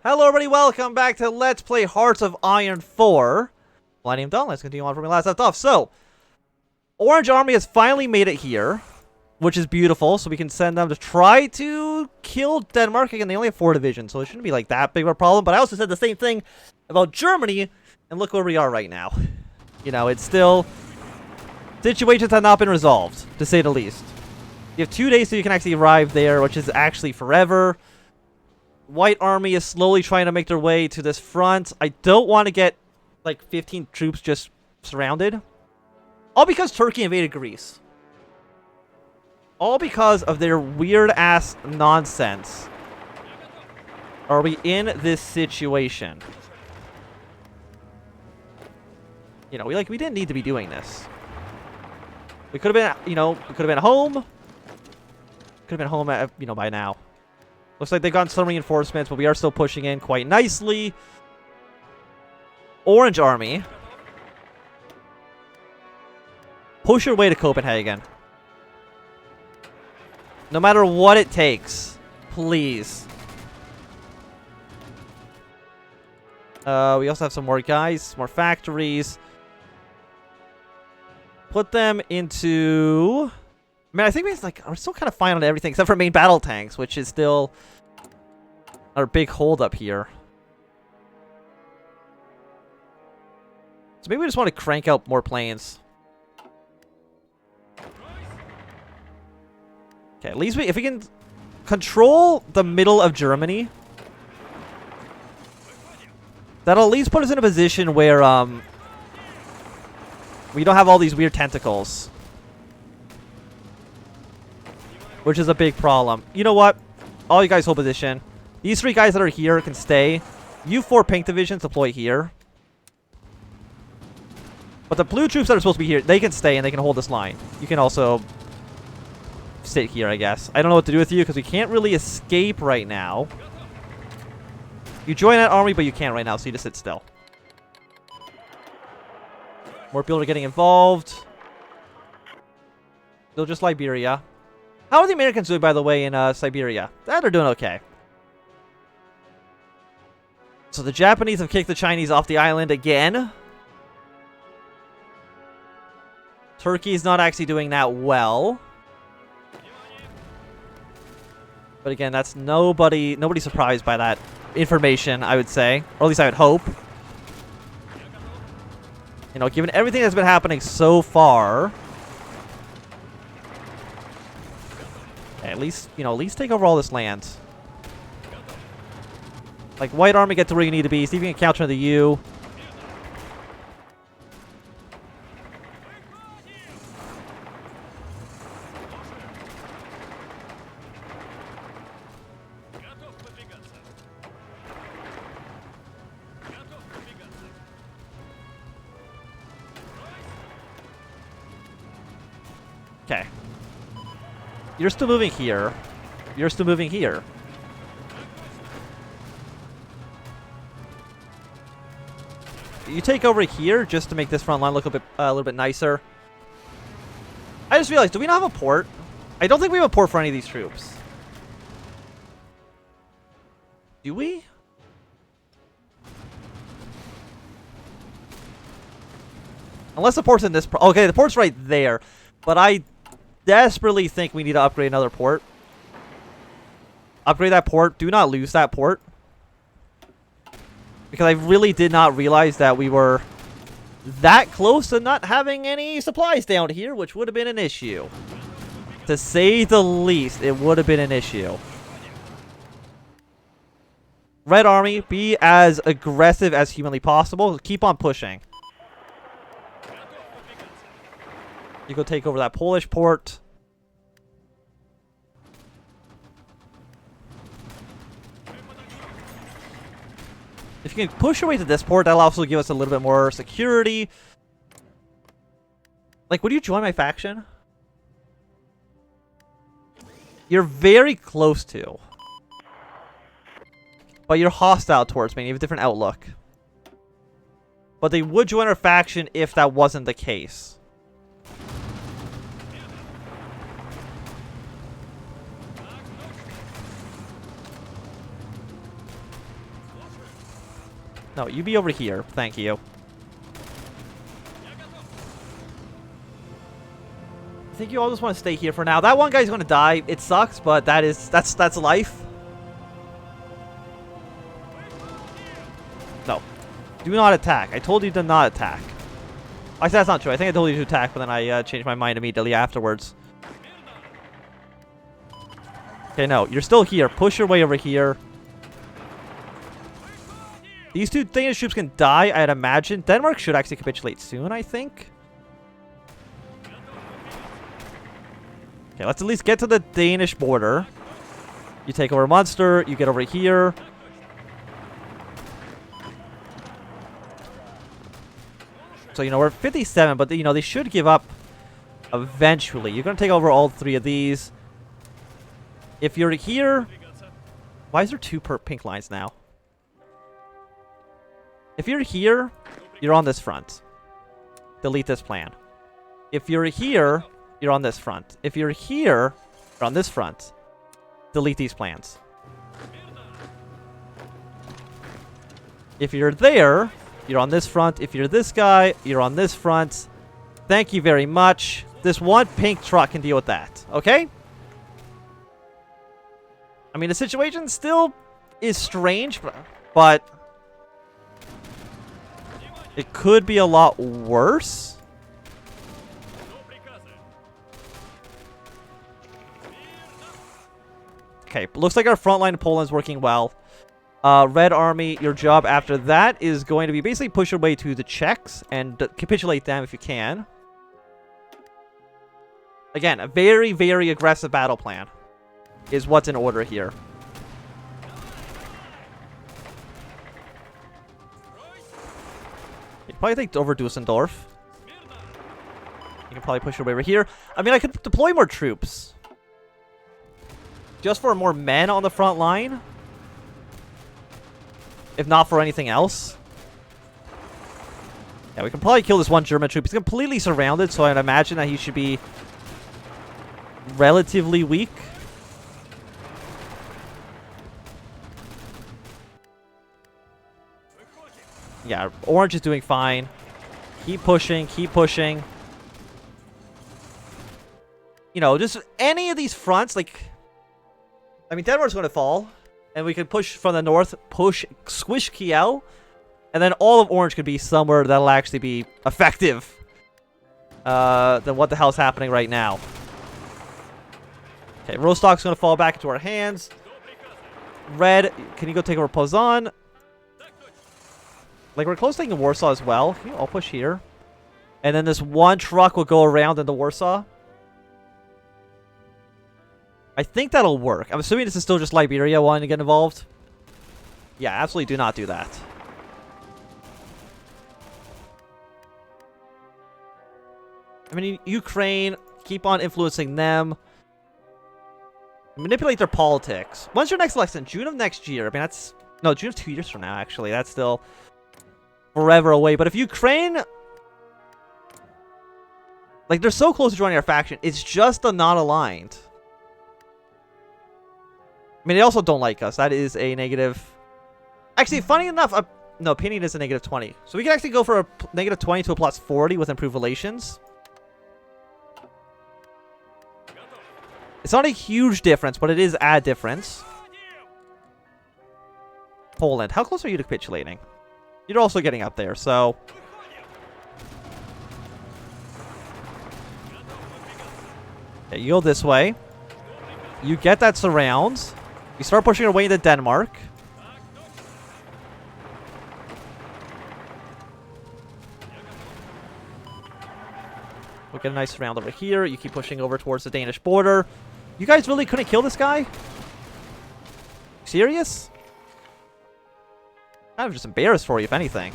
Hello everybody, welcome back to Let's Play Hearts of Iron 4. Millennium done, let's continue on from where we last left off. So, Orange Army has finally made it here, which is beautiful, so we can send them to try to kill Denmark. Again, they only have 4 divisions, so it shouldn't be like that big of a problem. But I also said the same thing about Germany, and look where we are right now. You know, it's still... situations have not been resolved, to say the least. You have 2 days so you can actually arrive there, which is actually forever. White Army is slowly trying to make their way to this front. I don't want to get, like, 15 troops just surrounded. All because Turkey invaded Greece. All because of their weird-ass nonsense. Are we in this situation? You know, we didn't need to be doing this. We could have been, you know, we could have been home. Could have been home, at, you know, by now. Looks like they've gotten some reinforcements, but we are still pushing in quite nicely. Orange Army. Push your way to Copenhagen. No matter what it takes. Please. We also have some more guys, more factories. Put them into... Man, I think we're still kind of fine on everything except for main battle tanks, which is still our big hold up here. So maybe we just want to crank out more planes. Okay, at least if we can control the middle of Germany, that'll at least put us in a position where we don't have all these weird tentacles. Which is a big problem. You know what? All you guys hold position. These 3 guys that are here can stay. You 4 pink divisions deploy here. But the blue troops that are supposed to be here, they can stay and they can hold this line. You can also sit here, I guess. I don't know what to do with you because we can't really escape right now. You join that army, but you can't right now, so you just sit still. More people are getting involved. Still just Liberia. How are the Americans doing, by the way, in Siberia? They're doing okay. So the Japanese have kicked the Chinese off the island again. Turkey's not actually doing that well. But again, that's nobody's surprised by that information, I would say. Or at least I would hope. You know, given everything that's been happening so far... at least, you know, at least take over all this land. Like, White Army, get to where you need to be. See if you can counter the U. Okay. You're still moving here. You're still moving here. You take over here just to make this front line look a little bit nicer. I just realized, do we not have a port? I don't think we have a port for any of these troops. Do we? Unless the port's in this... okay, the port's right there. But I desperately think we need to upgrade another port. Upgrade that port. Do not lose that port. Because I really did not realize that we were that close to not having any supplies down here, which would have been an issue. To say the least, it would have been an issue. Red Army, be as aggressive as humanly possible. Keep on pushing. You go take over that Polish port. If you can push your way to this port, that'll also give us a little bit more security. Like, would you join my faction? You're very close to. But you're hostile towards me. You have a different outlook. But they would join our faction if that wasn't the case. No, you be over here. Thank you. I think you all just want to stay here for now. That one guy's going to die. It sucks, but that's life. No. Do not attack. I told you to not attack. I said that's not true. I think I told you to attack, but then I changed my mind immediately afterwards. Okay, no. You're still here. Push your way over here. These two Danish troops can die, I'd imagine. Denmark should actually capitulate soon, I think. Okay, let's at least get to the Danish border. You take over Munster. You get over here. So, you know, we're at 57, but, you know, they should give up eventually. You're going to take over all three of these. If you're here... Why is there two pink lines now? If you're here, you're on this front. Delete this plan. If you're here, you're on this front. If you're here, you're on this front. Delete these plans. If you're there, you're on this front. If you're this guy, you're on this front. Thank you very much. This one pink truck can deal with that. Okay? I mean, the situation still is strange, but it could be a lot worse. Okay, looks like our front line in Poland is working well. Red Army, your job after that is going to be basically push your way to the Czechs and capitulate them if you can. Again, a very, very aggressive battle plan is what's in order here. You can probably take over Dusseldorf. You can probably push your way over here. I mean, I could deploy more troops. Just for more men on the front line. If not for anything else. Yeah, we can probably kill this one German troop. He's completely surrounded, so I'd imagine that he should be relatively weak. Yeah, Orange is doing fine. Keep pushing, keep pushing. You know, just any of these fronts, like... I mean, Denmark's going to fall. And we can push from the north, squish Kiel. And then all of Orange could be somewhere that'll actually be effective. Than what the hell's happening right now. Okay, Rostock's going to fall back into our hands. Red, can you go take over Poznan? Like, we're close to taking Warsaw as well. I'll push here. And then this one truck will go around into Warsaw. I think that'll work. I'm assuming this is still just Liberia wanting to get involved. Yeah, absolutely do not do that. I mean, Ukraine, keep on influencing them. Manipulate their politics. When's your next election? June of next year. I mean, that's... No, June of 2 years from now, actually. That's still forever away. But if Ukraine... Like, they're so close to joining our faction. It's just the non-aligned. I mean, they also don't like us. That is a negative... Actually, funny enough... No, opinion is a negative 20. So we can actually go for a negative 20 to a plus 40 with improved relations. It's not a huge difference, but it is a difference. Poland. How close are you to capitulating? You're also getting up there, so... Okay, you go this way. You get that surround. You start pushing your way into Denmark. We'll get a nice surround over here. You keep pushing over towards the Danish border. You guys really couldn't kill this guy? Serious? I'm just embarrassed for you, if anything.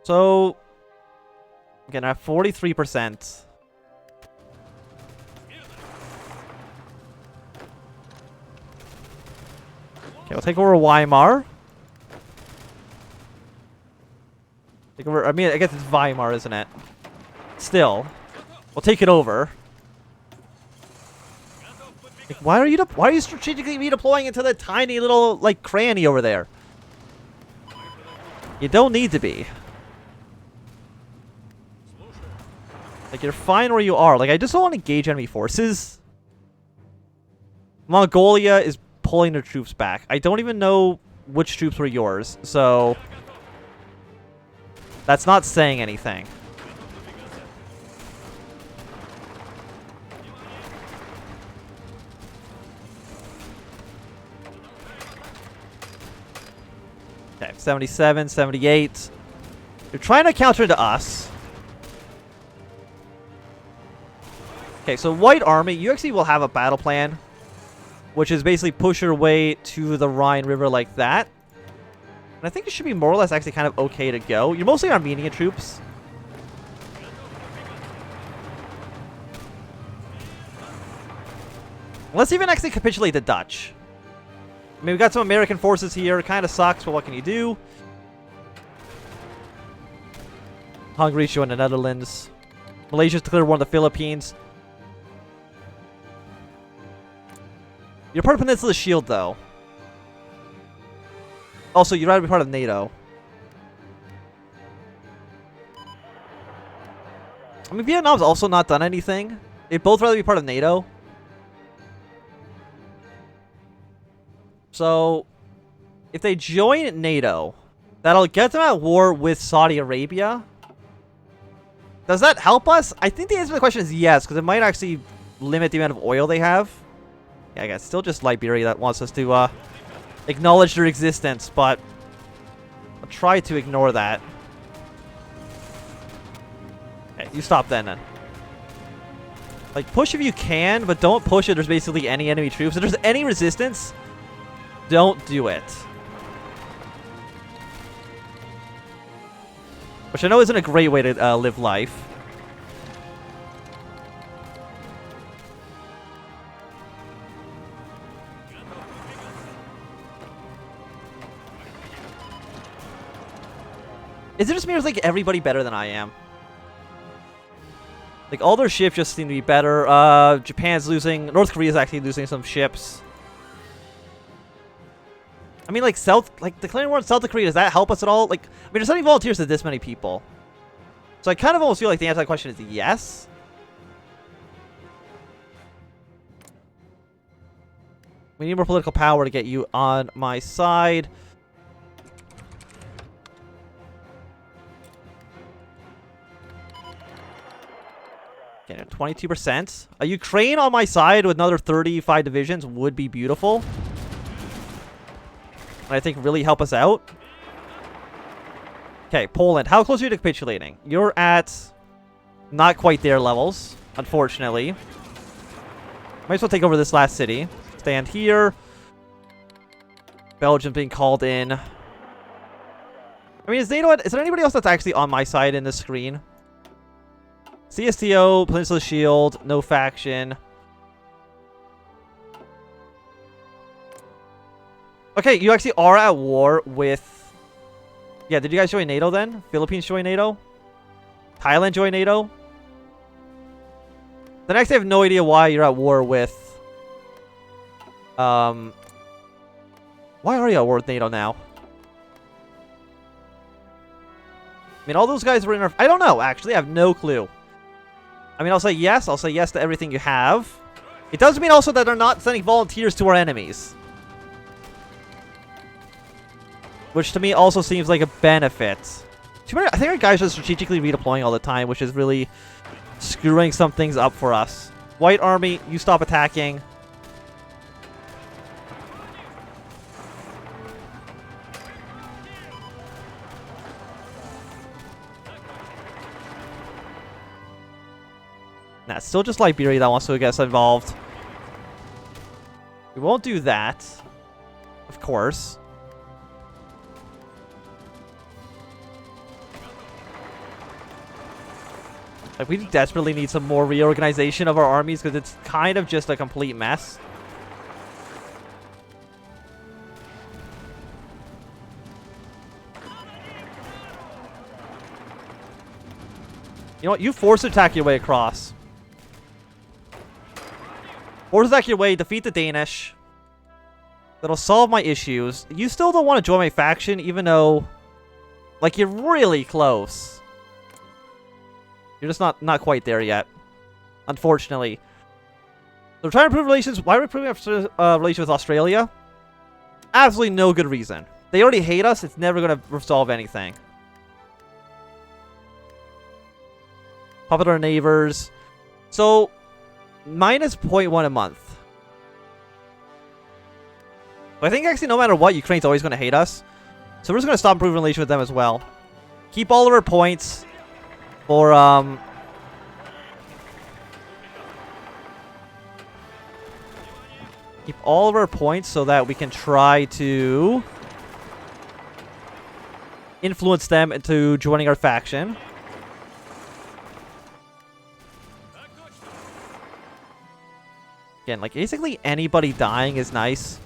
So... Again, I have 43%. Okay, we'll take over Weimar. Take over, I mean, I guess it's Weimar, isn't it? Still. We'll take it over. Like, why are you strategically redeploying into the tiny little, like, cranny over there? You don't need to be. Like, you're fine where you are. Like, I just don't want to engage enemy forces. Mongolia is pulling their troops back. I don't even know which troops were yours, so that's not saying anything. Okay, 77, 78. You're trying to counter to us. Okay, so White Army, you actually will have a battle plan, which is basically push your way to the Rhine River like that. And I think it should be more or less actually kind of okay to go. You're mostly Armenian troops. Let's even actually capitulate the Dutch. I mean, we got some American forces here. It kind of sucks, but what can you do? Hungary showing the Netherlands. Malaysia's declared war on the Philippines. You're part of Peninsula Shield, though. Also, you'd rather be part of NATO. I mean, Vietnam's also not done anything. They'd both rather be part of NATO. So, if they join NATO, that'll get them at war with Saudi Arabia. Does that help us? I think the answer to the question is yes, because it might actually limit the amount of oil they have. Yeah, I guess still just Liberia that wants us to acknowledge their existence, but I'll try to ignore that. Okay, you stop then. Like, push if you can, but don't push if there's basically any enemy troops. If there's any resistance, don't do it. Which I know isn't a great way to live life. Is it just me or is like everybody better than I am? Like all their ships just seem to be better. Japan's losing. North Korea's actually losing some ships. I mean, like declaring war on South Korea, does that help us at all? Like, I mean, there's sending volunteers to this many people. So I kind of almost feel like the answer to that question is yes. We need more political power to get you on my side. Okay, 22%. A Ukraine on my side with another 35 divisions would be beautiful. And I think really help us out. Okay, Poland. How close are you to capitulating? You're at not quite their levels, unfortunately. Might as well take over this last city. Stand here. Belgium being called in. I mean, is there anybody else that's actually on my side in this screen? CSTO, Peninsula Shield, no faction. Okay, you actually are at war with... Yeah, did you guys join NATO then? Philippines join NATO? Thailand join NATO? Then actually I have no idea why you're at war with... Why are you at war with NATO now? I mean, all those guys were in our... I don't know, actually. I have no clue. I mean, I'll say yes. I'll say yes to everything you have. It does mean also that they're not sending volunteers to our enemies. Which to me also seems like a benefit. I think our guys are strategically redeploying all the time, which is really screwing some things up for us. White Army, you stop attacking. Nah, it's still just Liberia that wants to get us involved. We won't do that. Of course. Like, we desperately need some more reorganization of our armies because it's kind of just a complete mess. You know what? You force attack your way across. Force attack your way, defeat the Danish. That'll solve my issues. You still don't want to join my faction, even though, like, you're really close. You're just not quite there yet, unfortunately. So we're trying to improve relations. Why are we improving our relations with Australia? Absolutely no good reason. They already hate us. It's never going to resolve anything. Puppet our neighbors. So, minus 0.1 a month. But I think actually no matter what, Ukraine's always going to hate us. So we're just going to stop improving relations with them as well. Keep all of our points for, keep all of our points so that we can try to influence them into joining our faction. Again, like, basically anybody dying is nice.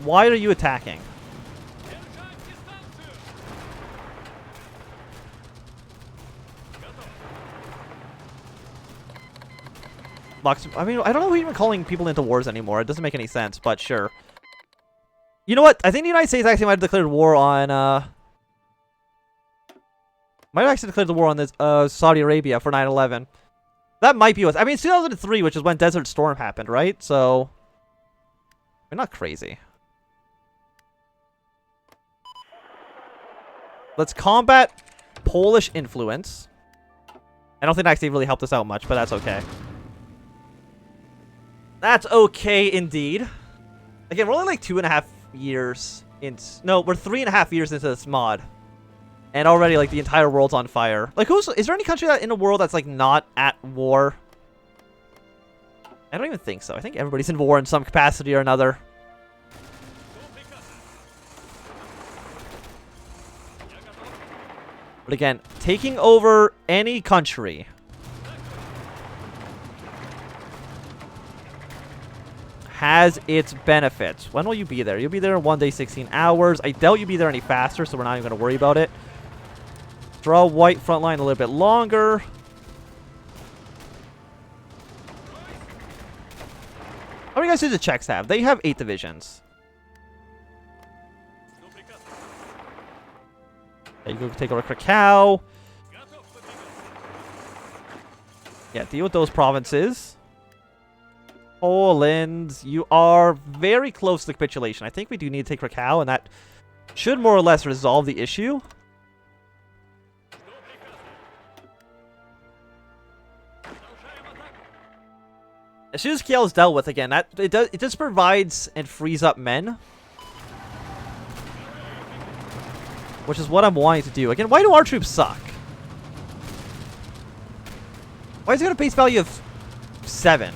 Why are you attacking? I mean, I don't know who even calling people into wars anymore. It doesn't make any sense, but sure. You know what? I think the United States actually might have declared war on, might have actually declared the war on this, Saudi Arabia for 9/11. That might be what... I mean, it's 2003, which is when Desert Storm happened, right? So... we're not crazy. Let's combat Polish influence. I don't think that actually really helped us out much, but that's okay. That's okay indeed. Again, we're only like 2.5 years in... no, we're 3.5 years into this mod. And already, like, the entire world's on fire. Like, is there any country in the world that's, like, not at war? I don't even think so. I think everybody's in war in some capacity or another. But again, taking over any country has its benefits. When will you be there? You'll be there in 1 day, 16 hours. I doubt you'll be there any faster, so we're not even going to worry about it. Draw white front line a little bit longer. How many guys do the Czechs have? They have 8 divisions. Okay, you go take over Krakow. Yeah, deal with those provinces. Poland, you are very close to capitulation. I think we do need to take Krakow, and that should more or less resolve the issue. As soon as Kiel is dealt with, again, it just provides and frees up men, which is what I'm wanting to do. Again, why do our troops suck? Why is it got a base value of 7?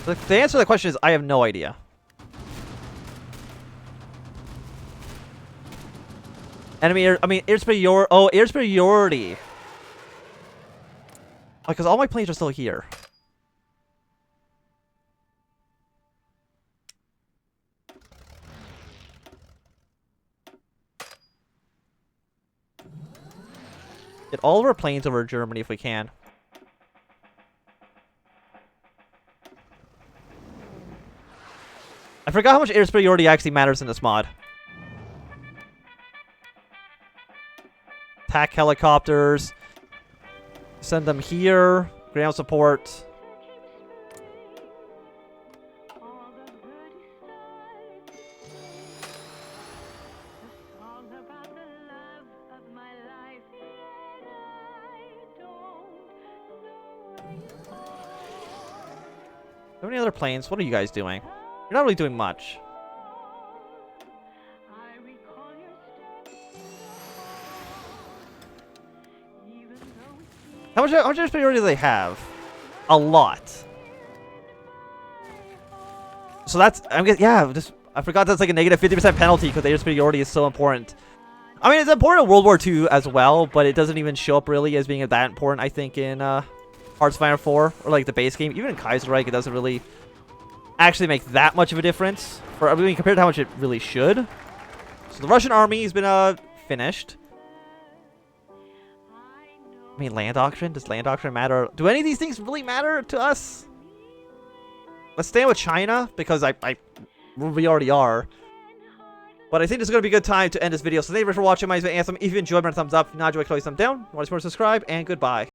The answer to the question is I have no idea. Enemy air, I mean, air superiority. Oh, air superiority. Oh, because all my planes are still here. Get all of our planes over Germany if we can. I forgot how much air superiority actually matters in this mod. Attack helicopters. Send them here. Ground support. How many other planes? What are you guys doing? You're not really doing much. How much superiority do they have? A lot. So that's, yeah, I forgot that's like a negative 50% penalty because air superiority is so important. I mean, it's important in World War II as well, but it doesn't even show up really as being that important, I think, in Hearts of Iron 4, or like the base game. Even in Kaiserreich, it doesn't really actually make that much of a difference. I mean, compared to how much it really should. So the Russian army has been finished. I mean, land doctrine? Does land doctrine matter? Do any of these things really matter to us? Let's stay with China, because we already are. But I think this is going to be a good time to end this video. So thank you for watching. My name is Anthem. If you enjoyed, give it a thumbs up. If you not enjoyed, click thumbs down. Want to subscribe, and goodbye.